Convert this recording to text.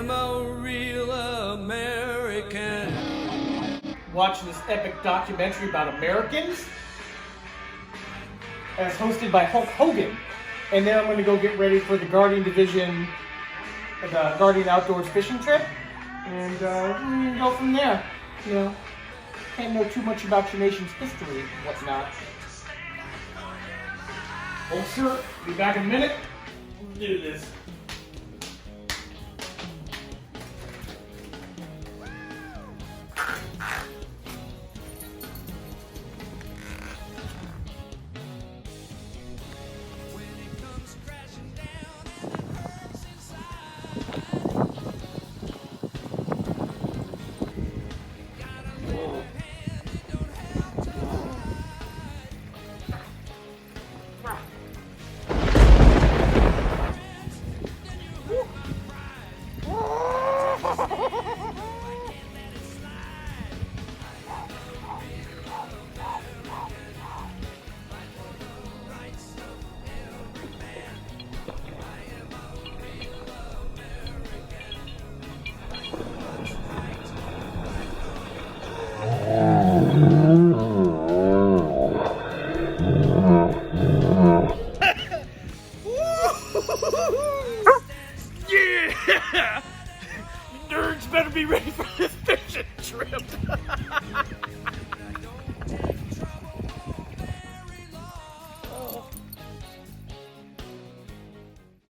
am a real American. Watching this epic documentary about Americans. And it's hosted by Hulk Hogan. And then I'm going to go get ready for the Guardian Division, the Guardian Outdoors fishing trip. And we can go from there. You know, can't know too much about your nation's history and whatnot. Oh, sir, be back in a minute. Let's do this. Yeah! Nerds better be ready for this fishing trip.